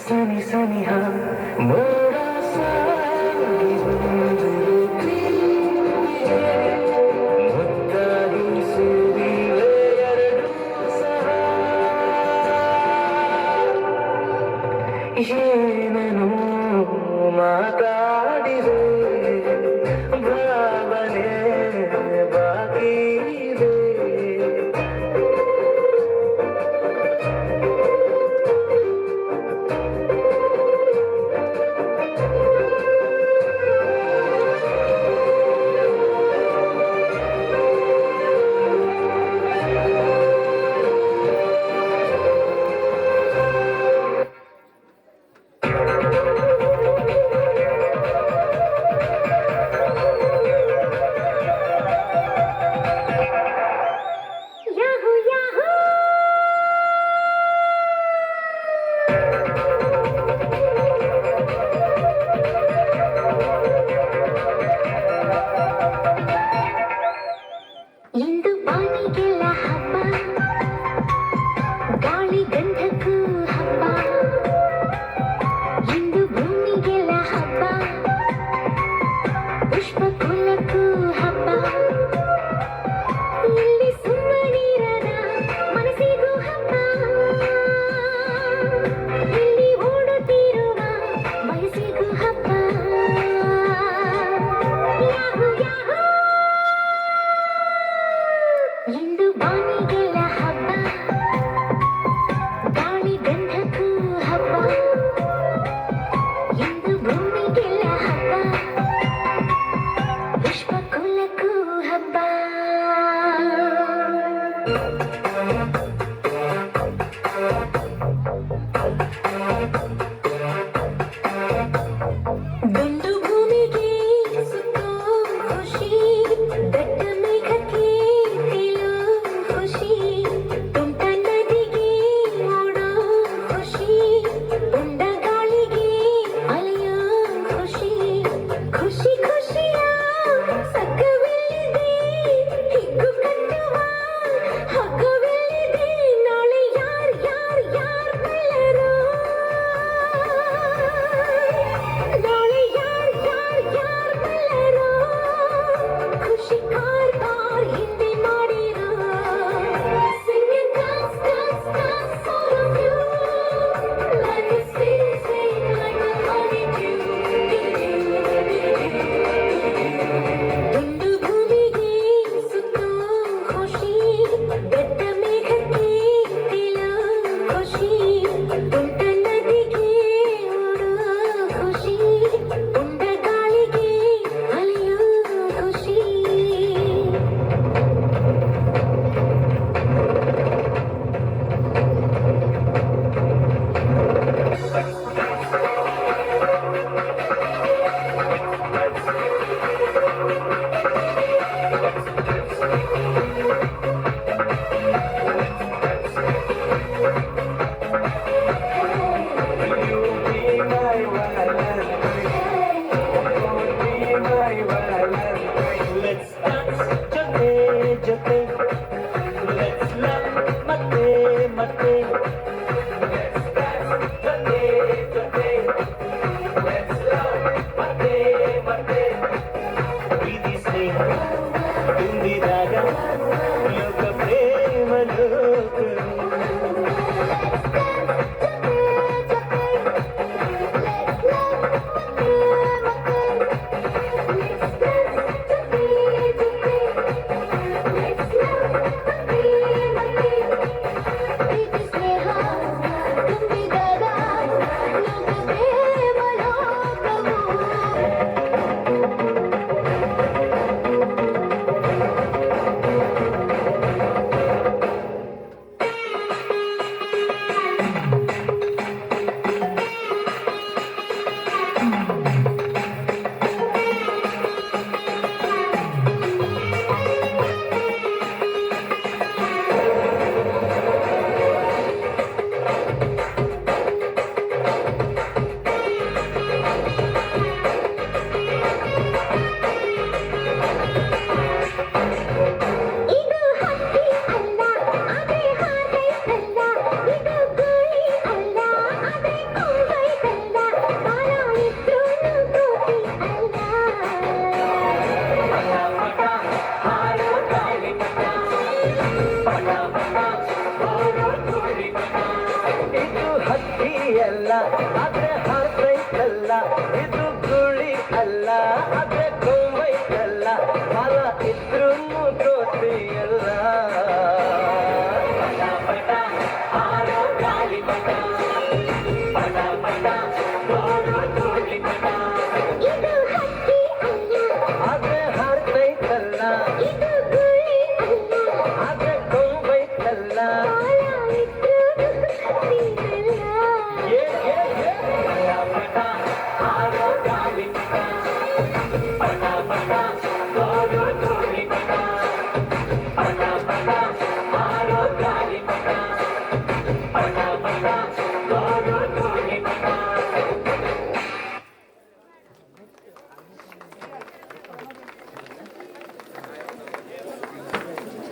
ಸನಿ ಸನಿಹ ಮೋಡ ಸಾಗಿ ಬಂದಿರುತ್ತೀ ಮುದ್ದಾಗಿ ಸೇರಿವೆ ಎರಡು ಸಹ ಏನನು ಮಾತಾಡಿದೆ ಭಾವನೆ ಬಾಕಿ ಇದೆ ಇಂದು ಬಾನಿಗೆಲ್ಲ ಹಬ್ಬ ಗಾಳಿ ಗಂಧಕ್ಕೂ ಹಬ್ಬ ಇಂದು ಭೂಮಿಗೆಲ್ಲ ಹಬ್ಬ ಪುಷ್ಪ ಕುಲಕ್ಕೂ ಹಬ್ಬ ಇಲ್ಲಿ ಸುಮ್ಮನಿರದ ಮನಸ್ಸಿಗೂ ಹಬ್ಬ ಇಲ್ಲಿ ಓಡುತ್ತಿರುವ ವಯಸ್ಸಿಗೂ ಹಬ್ಬ ಯಾಹೂ ಯಾಹೂ ಇಂದು ಬಾನಿಗೆಲ್ಲ ಹಬ್ಬ ಗಾಳಿ ಗಂಧಕ್ಕೂ ಹಬ್ಬ ಇಂದು ಭೂಮಿಗೆಲ್ಲ ಹಬ್ಬ ಪುಷ್ಪ ಕುಲಕ್ಕೂ ಹಬ್ಬ ಗಂಡು ಭೂಮಿಗೆ ಸುತ್ತೋ ಖುಷಿ ದಟ್ಟ ಮೇಘಕ್ಕೆ ತೇಲೋ ಖುಷಿ ತುಂಟ ನದಿಗೆ ಓಡೋ ಖುಷಿ ಉಂಡ ಗಾಳಿಗೆ ಅಲೆಯೋ ಖುಷಿ ಖುಷಿ ಖುಷಿಯ ಸಕ್ಕವಿಲ್ಲಿದೆ ಹಿಗ್ಗು ಕಟ್ಟುವ ಹಗ್ಗವಿಲ್ಲಿದೆ ನಾಳೆ ಯಾರ್ ಬಲ್ಲರೋ ನಾಳೆ ಯಾರ್ ಬಲ್ಲರೋ ಖುಷಿ ಕಾರ್ ಹಿಂದೆ ಮಾಡಿರೋ Sing it dance all of you Life is sweet like a honeydew ಒಂದು ಭೂಮಿಗೆ ಸುತ್ತೋ ಖುಷಿ ಬೆಟ್ಟ ಮೇಘಕ್ಕೆ ತೇಲೋ ಖುಷಿ ತುಂಟ ನದಿಗೆ ಓಡೋ ಖುಷಿ ಉಂಡ ಗಾಳಿಗೆ ಅಲೆಯೋ ಖುಷಿ Let's dance ಜೊತೆ ಜೊತೆ Let's love ಮತ್ತೆ ಮತ್ತೆ Let's dance ಜೊತೆ ಜೊತೆ Let's love ಮತ್ತೆ ಮತ್ತೆ ಪ್ರೀತಿ ಸ್ನೇಹ ತುಂಬಿದಾಗ ಲೋಕ ಪ್ರೇಮ ಲೋಕ ಪ್ರೀತಿ ಸ್ನೇಹ ಎಲ್ಲ ಆದ್ರೆ